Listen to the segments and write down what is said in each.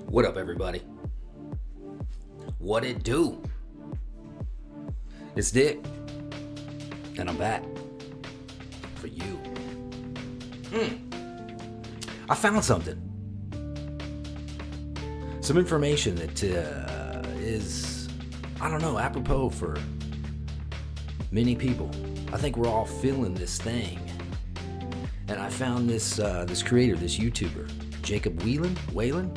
What up, everybody? What it do? It's Dick, and I'm back for you. I found something. Some information that is, I don't know, apropos for many people. I think we're all feeling this thing. And I found this creator, this YouTuber, Jacob Whelan,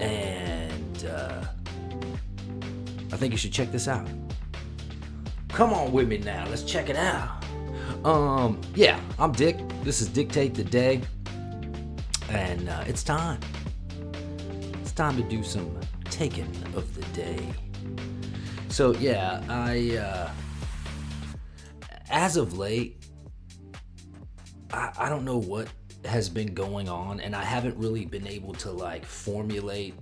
and I think you should check this out. Come on with me now, let's check it out. Yeah, I'm Dick. This is Dictate the Day, and it's time. It's time to do some taking of the day. So yeah, I as of late, I don't know what has been going on, and I haven't really been able to like formulate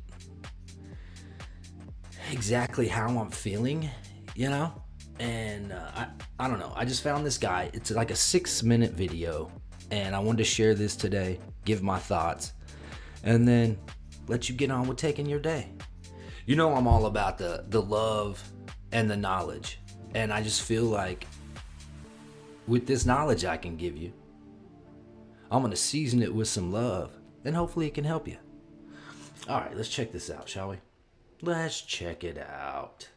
exactly how I'm feeling, you know? And I don't know. I just found this guy. It's like a 6-minute video, and I wanted to share this today, give my thoughts, and then let you get on with taking your day. You know, I'm all about the love and the knowledge, and I just feel like with this knowledge I can give you, I'm going to season it with some love, and hopefully it can help you. All right, let's check this out, shall we? Let's check it out.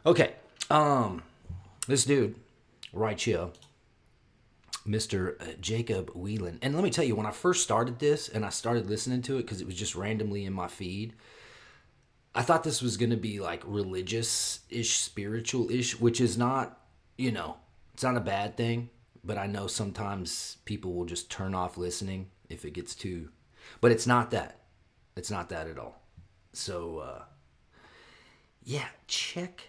Okay, this dude right here, Mr. Jacob Whelan. And let me tell you, when I first started this and I started listening to it because it was just randomly in my feed, I thought this was going to be like religious-ish, spiritual-ish, which is not, you know, it's not a bad thing. But I know sometimes people will just turn off listening if it gets too... But it's not that. It's not that at all. So, yeah, check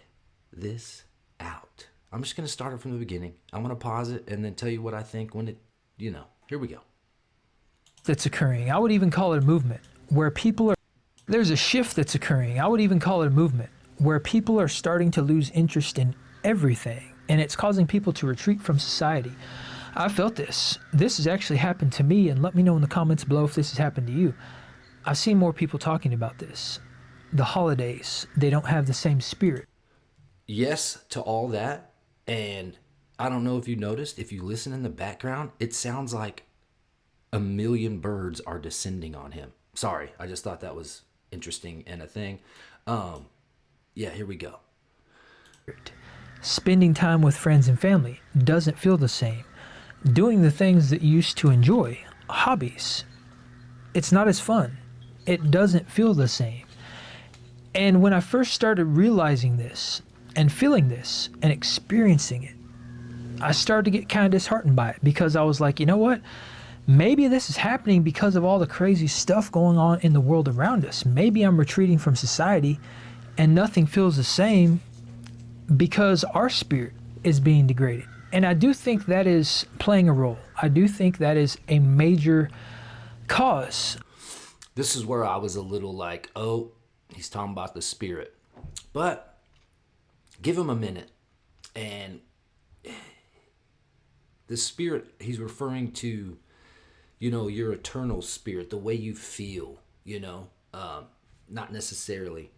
this out. I'm just going to start it from the beginning. I'm going to pause it and then tell you what I think when it, you know, here we go. That's occurring. I would even call it a movement where people are... There's a shift that's occurring. I would even call it a movement where people are starting to lose interest in everything. And it's causing people to retreat from society. I felt this. This has actually happened to me, and let me know in the comments below if this has happened to you. I've seen more people talking about this. The holidays, they don't have the same spirit. Yes to all that, and I don't know if you noticed, if you listen in the background, it sounds like a million birds are descending on him. Sorry, I just thought that was interesting and a thing. Yeah, here we go. Spending time with friends and family doesn't feel the same. Doing the things that you used to enjoy, hobbies, it's not as fun. It doesn't feel the same. And when I first started realizing this and feeling this and experiencing it, I started to get kind of disheartened by it because I was like, you know what? Maybe this is happening because of all the crazy stuff going on in the world around us. Maybe I'm retreating from society and nothing feels the same because our spirit is being degraded. And I do think that is playing a role. I do think that is a major cause. This is where I was a little like, oh, he's talking about the spirit. But give him a minute. And the spirit, he's referring to, you know, your eternal spirit, the way you feel, you know, not necessarily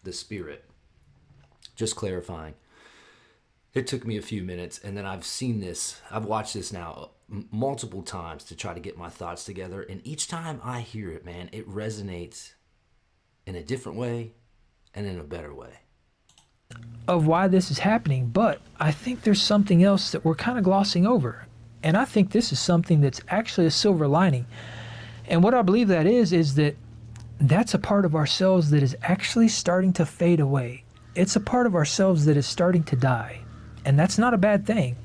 the spirit. Just clarifying. It took me a few minutes, and then I've watched this now multiple times to try to get my thoughts together, and each time I hear it, man, it resonates in a different way and in a better way. Of why this is happening, but I think there's something else that we're kind of glossing over, and I think this is something that's actually a silver lining. And what I believe that is that that's a part of ourselves that is actually starting to fade away. It's a part of ourselves that is starting to die. And that's not a bad thing,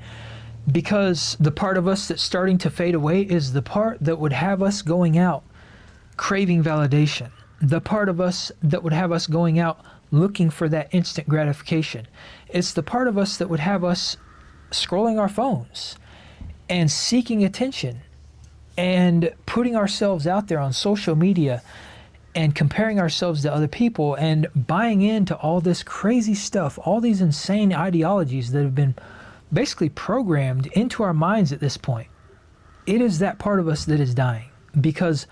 because the part of us that's starting to fade away is the part that would have us going out craving validation. The part of us that would have us going out looking for that instant gratification. It's the part of us that would have us scrolling our phones and seeking attention and putting ourselves out there on social media and comparing ourselves to other people and buying into all this crazy stuff, all these insane ideologies that have been basically programmed into our minds at this point. It is that part of us that is dying, because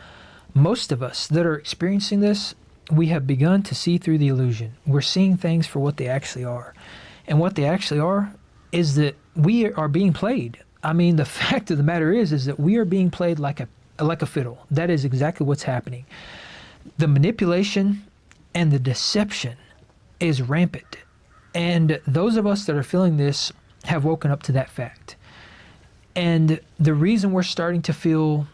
Most of us that are experiencing this, we have begun to see through the illusion. We're seeing things for what they actually are. And what they actually are is that we are being played. I mean, the fact of the matter is that we are being played like a fiddle. That is exactly what's happening. The manipulation and the deception is rampant. And those of us that are feeling this have woken up to that fact. And the reason we're starting to feel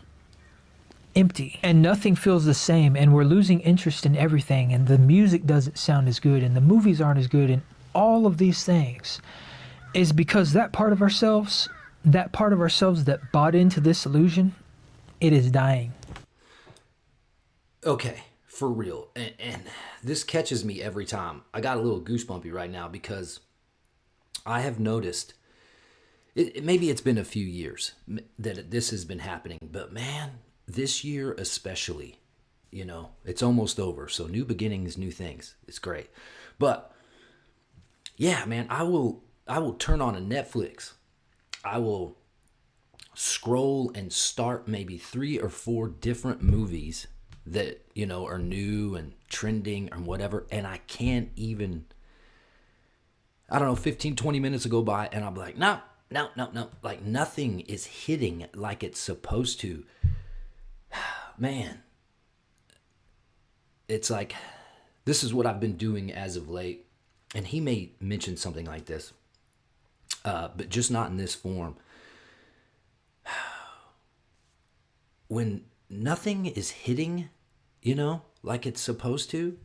empty and nothing feels the same, and we're losing interest in everything, and the music doesn't sound as good, and the movies aren't as good, and all of these things, is because that part of ourselves that bought into this illusion, it is dying. Okay, for real. And this catches me every time. I got a little goosebumpy right now because I have noticed, maybe it's been a few years that this has been happening, but man, this year especially, it's almost over. So new beginnings, new things. It's great. But yeah, man, I will turn on a Netflix. I will scroll and start maybe 3 or 4 different movies that, are new and trending or whatever. And I can't even, 15, 20 minutes go by and I'm like, no. Like nothing is hitting like it's supposed to. Man, it's like, this is what I've been doing as of late. And he may mention something like this, but just not in this form. When nothing is hitting, like it's supposed to,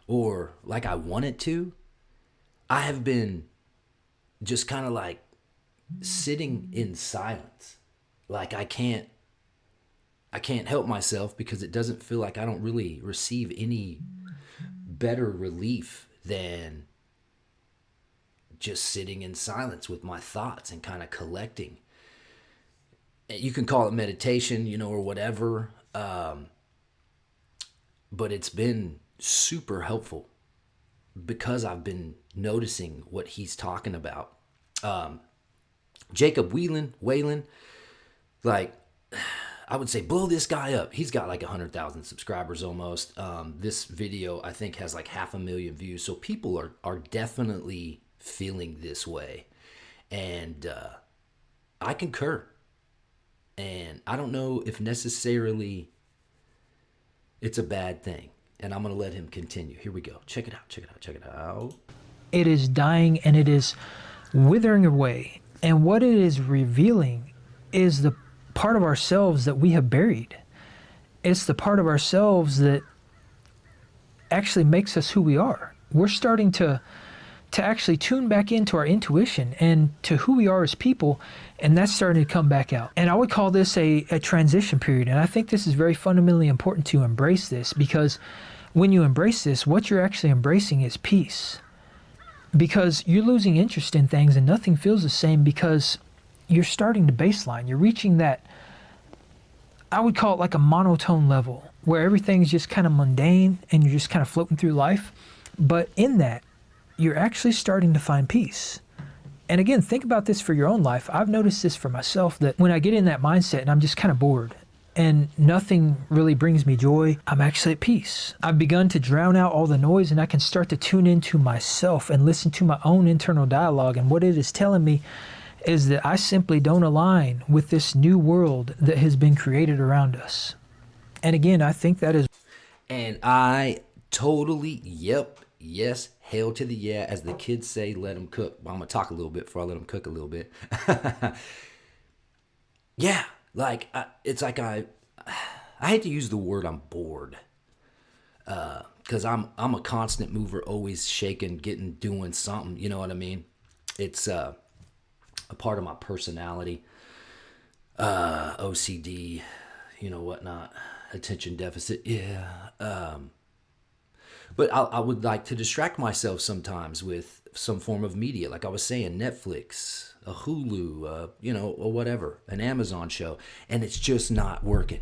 or like I want it to, I have been just kind of like sitting in silence. Like I can't help myself because it doesn't feel like I don't really receive any better relief than just sitting in silence with my thoughts and kind of collecting. You can call it meditation, or whatever. But it's been super helpful because I've been noticing what he's talking about. Jacob Whalen, like, I would say blow this guy up. He's got like 100,000 subscribers almost. This video, I think, has like 500,000 views. So people are definitely feeling this way. And I concur. And I don't know if necessarily it's a bad thing. And I'm going to let him continue. Here we go. Check it out. It is dying and it is withering away. And what it is revealing is the part of ourselves that we have buried. It's the part of ourselves that actually makes us who we are. We're starting to actually tune back into our intuition and to who we are as people, and that's starting to come back out. And I would call this a transition period, and I think this is very fundamentally important to embrace this, because when you embrace this, what you're actually embracing is peace. Because you're losing interest in things and nothing feels the same because you're starting to baseline. You're reaching that, I would call it like a monotone level, where everything's just kind of mundane and you're just kind of floating through life. But in that, you're actually starting to find peace. And again, think about this for your own life. I've noticed this for myself, that when I get in that mindset and I'm just kind of bored and nothing really brings me joy, I'm actually at peace. I've begun to drown out all the noise and I can start to tune into myself and listen to my own internal dialogue. And what it is telling me is that I simply don't align with this new world that has been created around us. And again, I think that is... And I totally, yes, hell to the yeah, as the kids say, let them cook. Well, I'm going to talk a little bit before I let them cook a little bit. Yeah, like, it's like I hate to use the word I'm bored. Because I'm a constant mover, always shaking, doing something, you know what I mean? It's a part of my personality, OCD, whatnot, attention deficit, yeah. But I would like to distract myself sometimes with some form of media, like I was saying, Netflix, a Hulu, or whatever, an Amazon show, and it's just not working.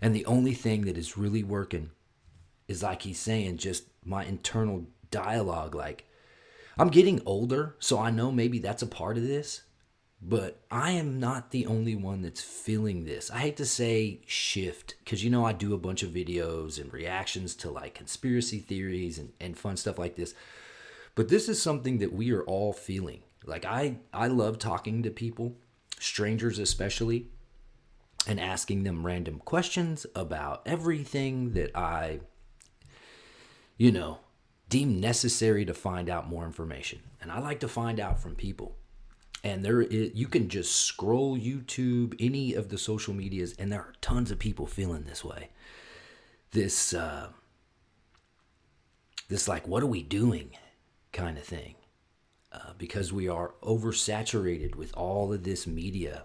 And the only thing that is really working is, like he's saying, just my internal dialogue. Like, I'm getting older, so I know maybe that's a part of this, But I am not the only one that's feeling this. I hate to say shift because, you know, I do a bunch of videos and reactions to like conspiracy theories and fun stuff like this. But this is something that we are all feeling. Like I love talking to people, strangers especially, and asking them random questions about everything that I, you know, deem necessary to find out more information. And I like to find out from people. And you can just scroll YouTube, any of the social medias, and there are tons of people feeling this way. This like, what are we doing kind of thing. Because we are oversaturated with all of this media,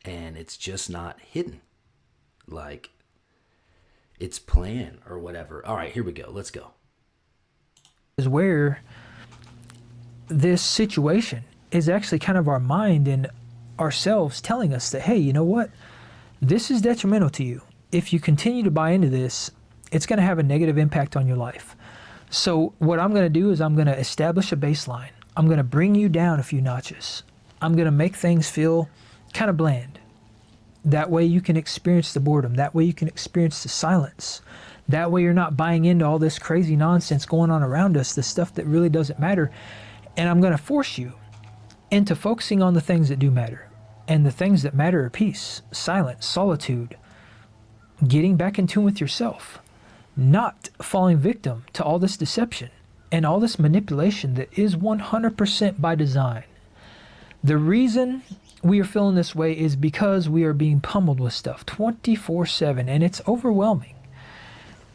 and it's just not hidden. Like, it's planned or whatever. All right, here we go. Let's go. Is where this situation is actually kind of our mind and ourselves telling us that, hey, you know what? This is detrimental to you. If you continue to buy into this, it's going to have a negative impact on your life. So what I'm going to do is I'm going to establish a baseline. I'm going to bring you down a few notches. I'm going to make things feel kind of bland. That way you can experience the boredom. That way you can experience the silence. That way you're not buying into all this crazy nonsense going on around us, the stuff that really doesn't matter. And I'm going to force you into focusing on the things that do matter. And the things that matter are peace, silence, solitude, getting back in tune with yourself, not falling victim to all this deception and all this manipulation that is 100% by design. The reason we are feeling this way is because we are being pummeled with stuff 24/7, and it's overwhelming.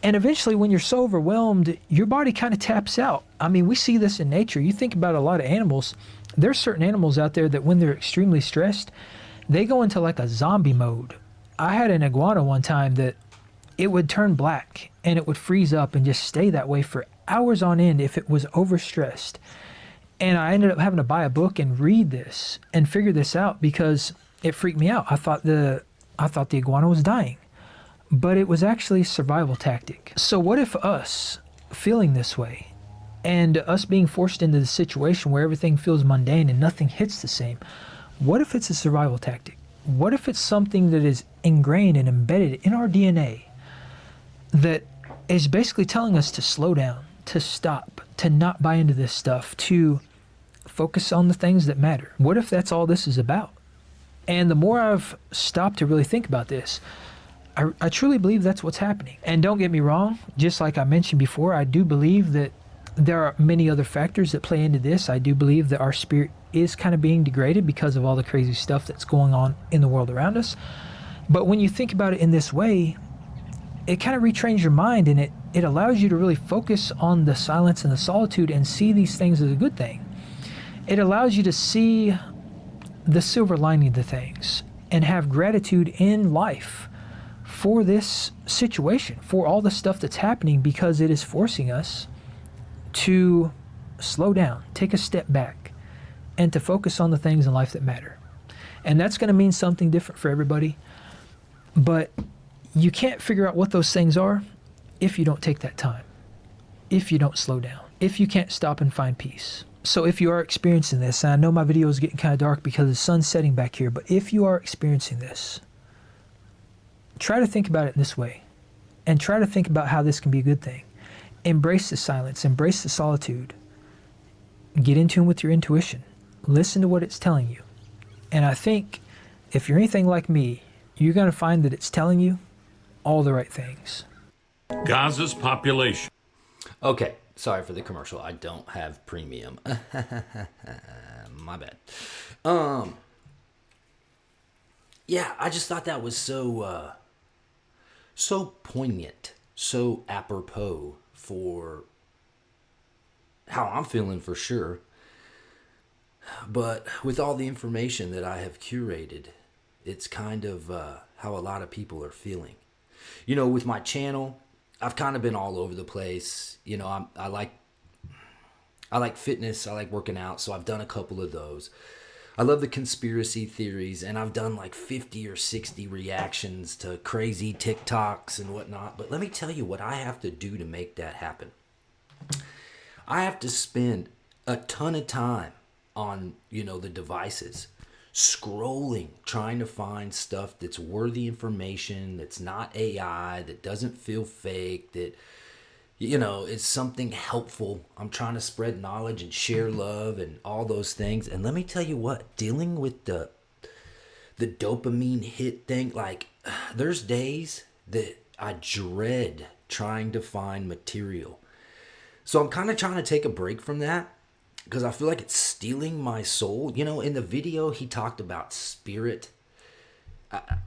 And eventually, when you're so overwhelmed, your body kind of taps out. I mean, we see this in nature. You think about a lot of animals. There's certain animals out there that when they're extremely stressed, they go into like a zombie mode. I had an iguana one time that it would turn black and it would freeze up and just stay that way for hours on end if it was overstressed. And I ended up having to buy a book and read this and figure this out because it freaked me out. I thought the iguana was dying, but it was actually a survival tactic. So what if us feeling this way and us being forced into the situation where everything feels mundane and nothing hits the same? What if it's a survival tactic? What if it's something that is ingrained and embedded in our DNA that is basically telling us to slow down, to stop, to not buy into this stuff, to focus on the things that matter? What if that's all this is about? And the more I've stopped to really think about this, I truly believe that's what's happening. And don't get me wrong, just like I mentioned before, I do believe that there are many other factors that play into this. I do believe that our spirit is kind of being degraded because of all the crazy stuff that's going on in the world around us. But when you think about it in this way, it kind of retrains your mind, and it allows you to really focus on the silence and the solitude and see these things as a good thing. It allows you to see the silver lining to things and have gratitude in life for this situation, for all the stuff that's happening, because it is forcing us to slow down, take a step back, and to focus on the things in life that matter. And that's going to mean something different for everybody. But you can't figure out what those things are if you don't take that time, if you don't slow down, if you can't stop and find peace. So if you are experiencing this, and I know my video is getting kind of dark because the sun's setting back here, but if you are experiencing this, try to think about it in this way, and try to think about how this can be a good thing. Embrace the silence, embrace the solitude, get in tune with your intuition, listen to what it's telling you. And I think if you're anything like me, you're going to find that it's telling you all the right things. Gaza's population. Okay, sorry for the commercial. I don't have premium. My bad. Yeah, I just thought that was so poignant, so apropos for how I'm feeling for sure. But with all the information that I have curated, it's kind of how a lot of people are feeling. You know, with my channel, I've kind of been all over the place. You know, I like fitness. I like working out. So I've done a couple of those. I love the conspiracy theories, and I've done like 50 or 60 reactions to crazy TikToks and whatnot. But let me tell you what I have to do to make that happen. I have to spend a ton of time on, you know, the devices. scrolling, trying to find stuff that's worthy information, that's not AI, that doesn't feel fake, that, you know, is something helpful. I'm trying to spread knowledge and share love and all those things. And let me tell you what, dealing with the dopamine hit thing, like, there's days that I dread trying to find material. So I'm kind of trying to take a break from that because I feel like it's stealing my soul. You know, in the video, he talked about spirit.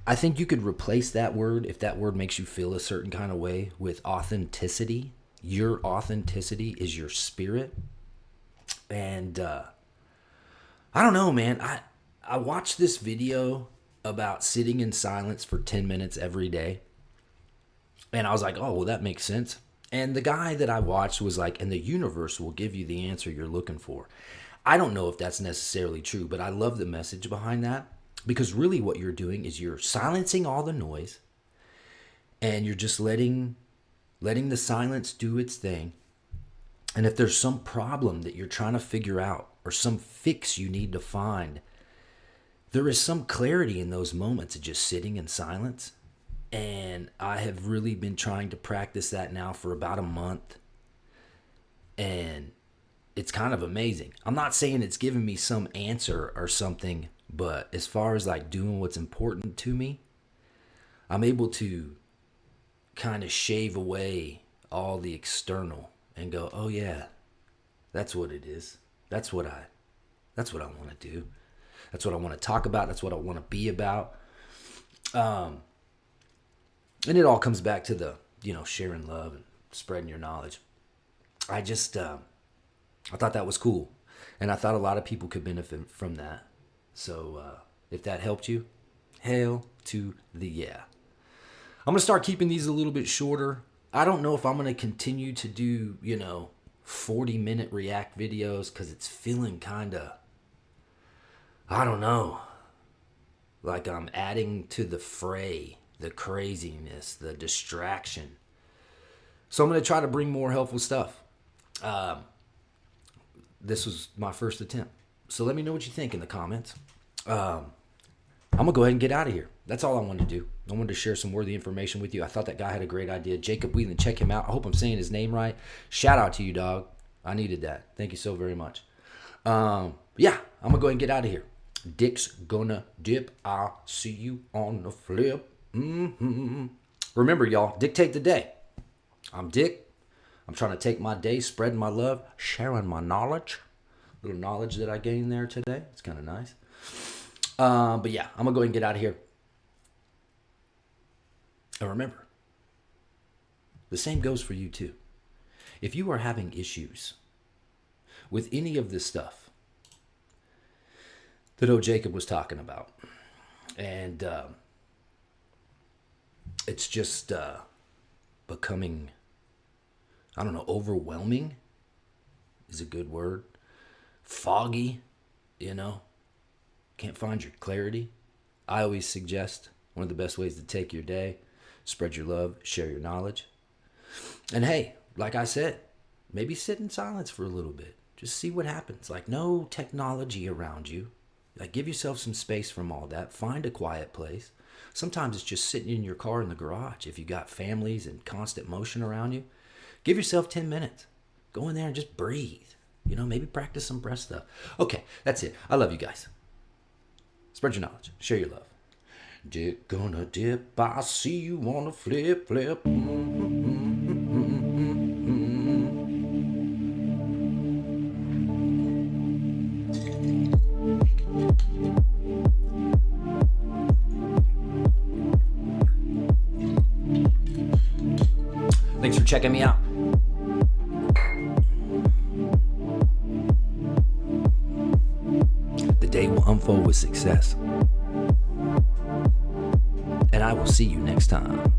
I think you could replace that word, if that word makes you feel a certain kind of way, with authenticity. Your authenticity is your spirit. And I don't know, man. I watched this video about sitting in silence for 10 minutes every day. And I was like, oh, well, that makes sense. And the guy that I watched was like, and the universe will give you the answer you're looking for. I don't know if that's necessarily true, but I love the message behind that, because really what you're doing is you're silencing all the noise and you're just letting the silence do its thing. And if there's some problem that you're trying to figure out or some fix you need to find, there is some clarity in those moments of just sitting in silence. And I have really been trying to practice that now for about a month. And it's kind of amazing. I'm not saying it's giving me some answer or something, but as far as like doing what's important to me, I'm able to kind of shave away all the external and go, oh yeah, that's what it is. That's what I want to do. That's what I want to talk about. That's what I want to be about. And it all comes back to the, you know, sharing love and spreading your knowledge. I just, I thought that was cool. And I thought a lot of people could benefit from that. So if that helped you, hail to the yeah. I'm going to start keeping these a little bit shorter. I don't know if I'm going to continue to do, 40-minute react videos because it's feeling kind of, I don't know, like I'm adding to the fray, the craziness, the distraction. So I'm going to try to bring more helpful stuff. This was my first attempt. So let me know what you think in the comments. I'm going to go ahead and get out of here. That's all I wanted to do. I wanted to share some worthy information with you. I thought that guy had a great idea. Jacob Whelan, check him out. I hope I'm saying his name right. Shout out to you, dog. I needed that. Thank you so very much. Yeah, I'm going to go ahead and get out of here. Dick's gonna dip. I'll see you on the flip. Remember, y'all, dictate the day. I'm Dick. I'm trying to take my day, spreading my love, sharing my knowledge. Little knowledge that I gained there today. It's kind of nice. But yeah, I'm going to go ahead and get out of here. And remember, the same goes for you too. If you are having issues with any of this stuff that old Jacob was talking about, and it's just becoming, I don't know, overwhelming is a good word. Foggy, can't find your clarity. I always suggest one of the best ways to take your day, spread your love, share your knowledge. And hey, like I said, maybe sit in silence for a little bit. Just see what happens. Like, no technology around you. Like, give yourself some space from all that. Find a quiet place. Sometimes it's just sitting in your car in the garage. If you got families and constant motion around you, give yourself 10 minutes. Go in there and just breathe. Maybe practice some breath stuff. Okay, that's it. I love you guys. Spread your knowledge. Share your love. Dick gonna dip. I'll see you on the flip. Thanks for checking me out. The day will unfold with success. And I will see you next time.